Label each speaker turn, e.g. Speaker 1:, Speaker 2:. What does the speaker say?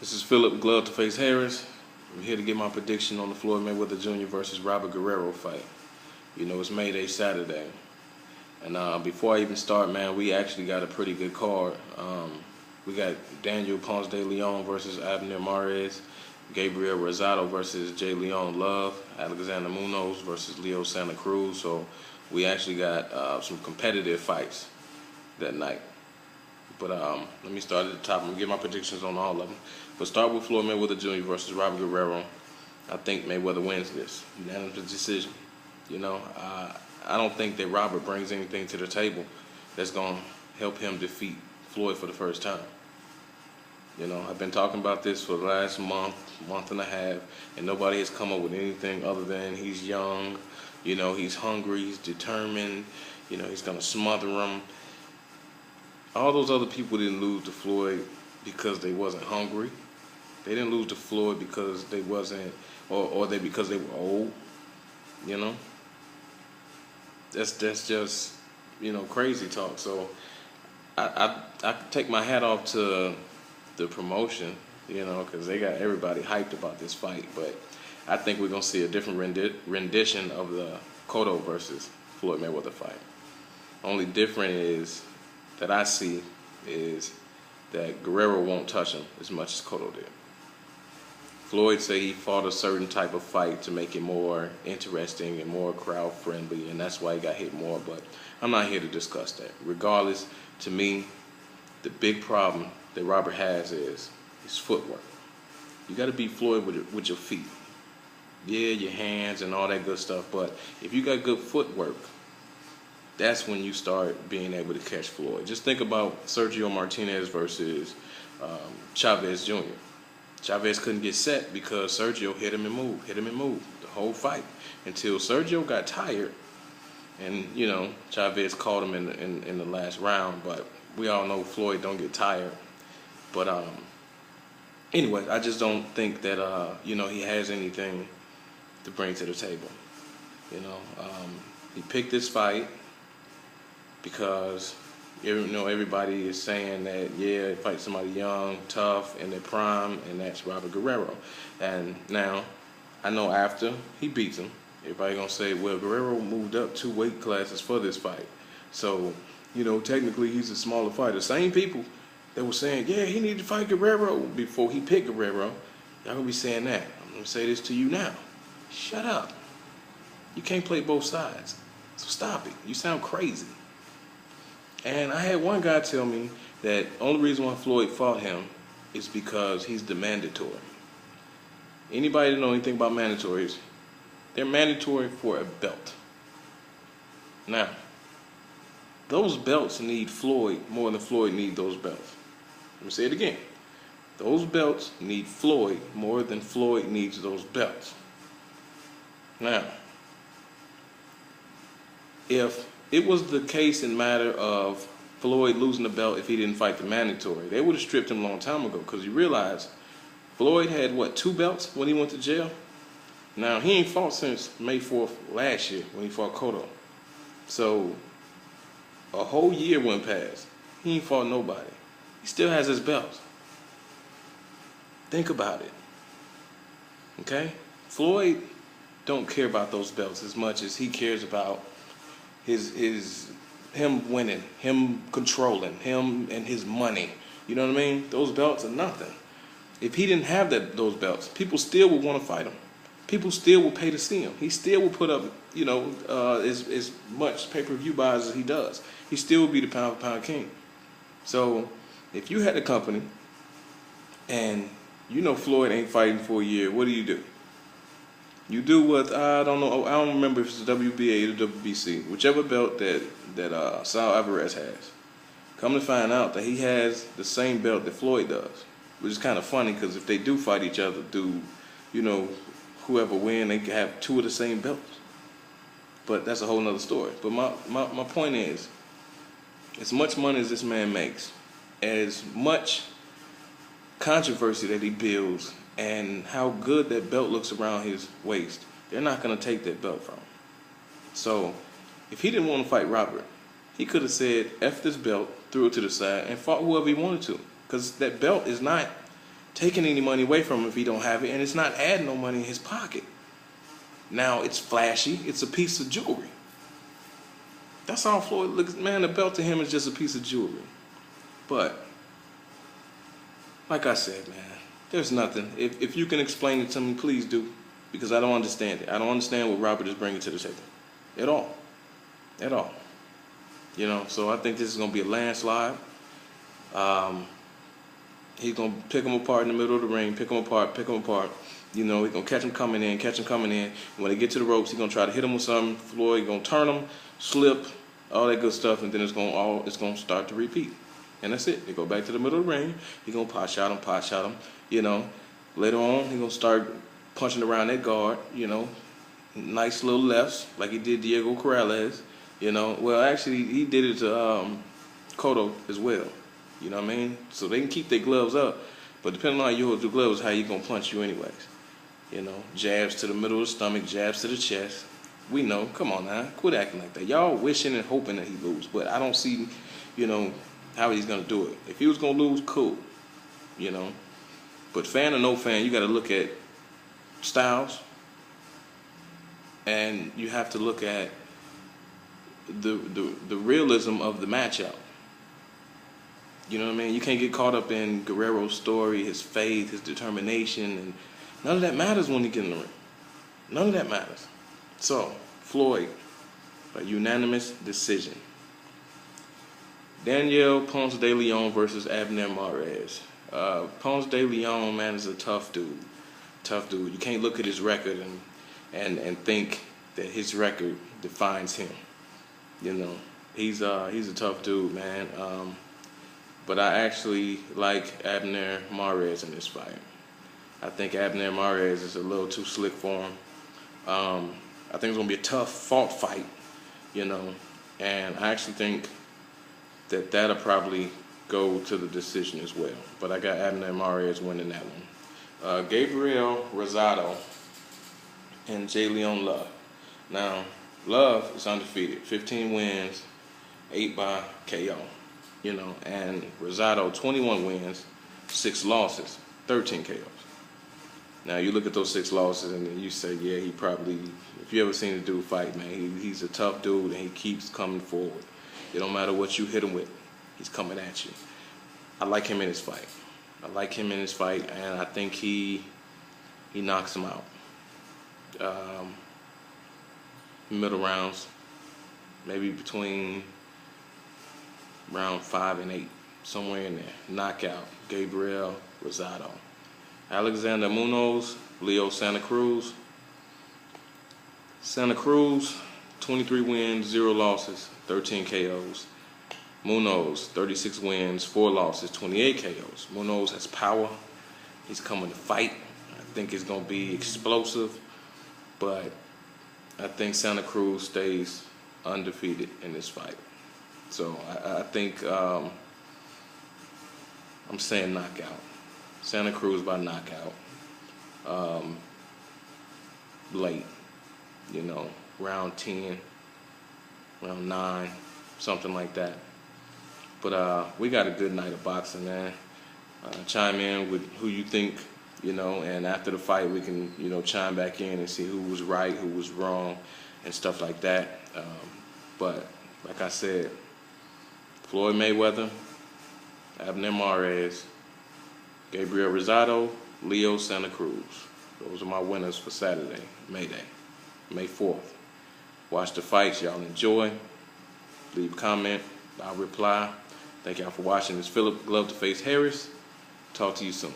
Speaker 1: This is Philip Glove to Face Harris. I'm here to get my prediction on the Floyd Mayweather Jr. versus Robert Guerrero fight. You know, it's May Day Saturday. And before I even start, man, we actually got a pretty good card. We got Daniel Ponce de Leon versus Abner Mares, Gabriel Rosado versus J. Leon Love, Alexander Munoz versus Leo Santa Cruz. So we actually got some competitive fights that night. But let me start at the top. I'm going to get my predictions on all of them. But start with Floyd Mayweather Jr. versus Robert Guerrero. I think Mayweather wins this. Unanimous decision. You know, I don't think that Robert brings anything to the table that's going to help him defeat Floyd for the first time. You know, I've been talking about this for the last month and a half, and nobody has come up with anything other than he's young, you know, he's hungry, he's determined, you know, he's going to smother him. All those other people didn't lose to Floyd because they wasn't hungry. They didn't lose to Floyd because they wasn't, because they were old. You know, that's just, you know, crazy talk. So I take my hat off to the promotion, you know, because they got everybody hyped about this fight. But I think we're gonna see a different rendition of the Cotto versus Floyd Mayweather fight. Only different is that I see is that Guerrero won't touch him as much as Cotto did. Floyd said he fought a certain type of fight to make it more interesting and more crowd friendly, and that's why he got hit more, but I'm not here to discuss that. Regardless, to me, the big problem that Robert has is his footwork. You got to beat Floyd with your feet. Yeah, your hands and all that good stuff, but if you got good footwork, that's when you start being able to catch Floyd. Just think about Sergio Martinez versus Chavez Jr. Chavez couldn't get set because Sergio hit him and moved the whole fight until Sergio got tired, and you know Chavez caught him in the last round. But we all know Floyd don't get tired. But anyway, I just don't think that you know, he has anything to bring to the table. You know, he picked this fight because, you know, everybody is saying that, yeah, fight somebody young, tough, in their prime, and that's Robert Guerrero. And now, I know after he beats him, everybody gonna say, well, Guerrero moved up 2 weight classes for this fight. So, you know, technically he's a smaller fighter. Same people that were saying, yeah, he needed to fight Guerrero before he picked Guerrero, y'all gonna be saying that. I'm gonna say this to you now. Shut up. You can't play both sides. So stop it. You sound crazy. And I had one guy tell me that the only reason why Floyd fought him is because he's the mandatory. Anybody that know anything about mandatories, they're mandatory for a belt. Now, those belts need Floyd more than Floyd need those belts. Let me say it again. Those belts need Floyd more than Floyd needs those belts. Now, if it was the case in matter of Floyd losing the belt if he didn't fight the mandatory, they would have stripped him a long time ago, because you realize Floyd had, what, 2 belts when he went to jail? Now, he ain't fought since May 4th last year when he fought Cotto. So, a whole year went past. He ain't fought nobody. He still has his belts. Think about it. Okay? Floyd don't care about those belts as much as he cares about him winning, him controlling, him and his money. You know what I mean? Those belts are nothing. If he didn't have those belts, people still would want to fight him. People still would pay to see him. He still would put up, you know, as much pay-per-view buys as he does. He still would be the pound-for-pound king. So if you had a company and you know Floyd ain't fighting for a year, what do? You do what, I don't know, I don't remember if it's the WBA or the WBC, whichever belt that Saul Alvarez has. Come to find out that he has the same belt that Floyd does, which is kind of funny, because if they do fight each other, you know, whoever win, they can have 2 of the same belts. But that's a whole nother story. But my point is, as much money as this man makes, as much controversy that he builds, and how good that belt looks around his waist, they're not going to take that belt from him. So, if he didn't want to fight Robert, he could have said, F this belt, threw it to the side, and fought whoever he wanted to. Because that belt is not taking any money away from him if he don't have it, and it's not adding no money in his pocket. Now it's flashy. It's a piece of jewelry. That's how Floyd looks. Man, the belt to him is just a piece of jewelry. But like I said, man, there's nothing. If you can explain it to me, please do, because I don't understand it. I don't understand what Robert is bringing to the table at all. At all. You know, so I think this is going to be a landslide. He's going to pick them apart in the middle of the ring, pick them apart. You know, he's going to catch them coming in. And when they get to the ropes, he's going to try to hit them with something. Floyd going to turn them, slip, all that good stuff, and then it's going to start to repeat. And that's it. They go back to the middle of the ring. He's going to pot shot him. You know, later on, he's going to start punching around that guard, you know, nice little lefts like he did Diego Corrales. You know, well, actually, he did it to Cotto as well. You know what I mean? So they can keep their gloves up, but depending on how you hold your gloves, how you gonna punch you anyways. You know, jabs to the middle of the stomach, jabs to the chest. We know. Come on now, quit acting like that. Y'all wishing and hoping that he lose, but I don't see, you know, how he's gonna do it. If he was gonna lose, cool. You know, but fan or no fan, you got to look at styles, and you have to look at the realism of the matchup. You know what I mean? You can't get caught up in Guerrero's story, his faith, his determination, and none of that matters when you get in the ring. None of that matters. So, Floyd, a unanimous decision. Daniel Ponce de Leon versus Abner Mares. Ponce de Leon, man, is a tough dude. Tough dude. You can't look at his record and think that his record defines him. You know, he's a tough dude, man. But I actually like Abner Mares in this fight. I think Abner Mares is a little too slick for him. I think it's going to be a tough fought fight, you know. And I actually think that that'll probably go to the decision as well. But I got Abner Mares winning that one. Gabriel Rosado and J. Leon Love. Now, Love is undefeated. 15 wins, 8 by KO. You know, and Rosado, 21 wins, 6 losses, 13 KOs. Now, you look at those 6 losses and you say, yeah, he probably, if you ever seen the dude fight, man, he's a tough dude and he keeps coming forward. It don't matter what you hit him with, he's coming at you. I like him in his fight. And I think he knocks him out. Middle rounds, maybe between round 5 and 8, somewhere in there. Knockout, Gabriel Rosado. Alexander Munoz, Leo Santa Cruz. Santa Cruz, 23 wins, 0 losses, 13 KOs. Munoz, 36 wins, 4 losses, 28 KOs. Munoz has power. He's coming to fight. I think it's going to be explosive, but I think Santa Cruz stays undefeated in this fight. So I think I'm saying knockout. Santa Cruz by knockout. Late, you know, round 10, round 9, something like that. But we got a good night of boxing, man. Chime in with who you think, you know, and after the fight we can, you know, chime back in and see who was right, who was wrong, and stuff like that. But like I said, Floyd Mayweather, Abner Mares, Gabriel Rosado, Leo Santa Cruz. Those are my winners for Saturday, May Day, May 4th. Watch the fights. Y'all enjoy. Leave a comment. I'll reply. Thank y'all for watching. This Philip Glove to Face Harris. Talk to you soon.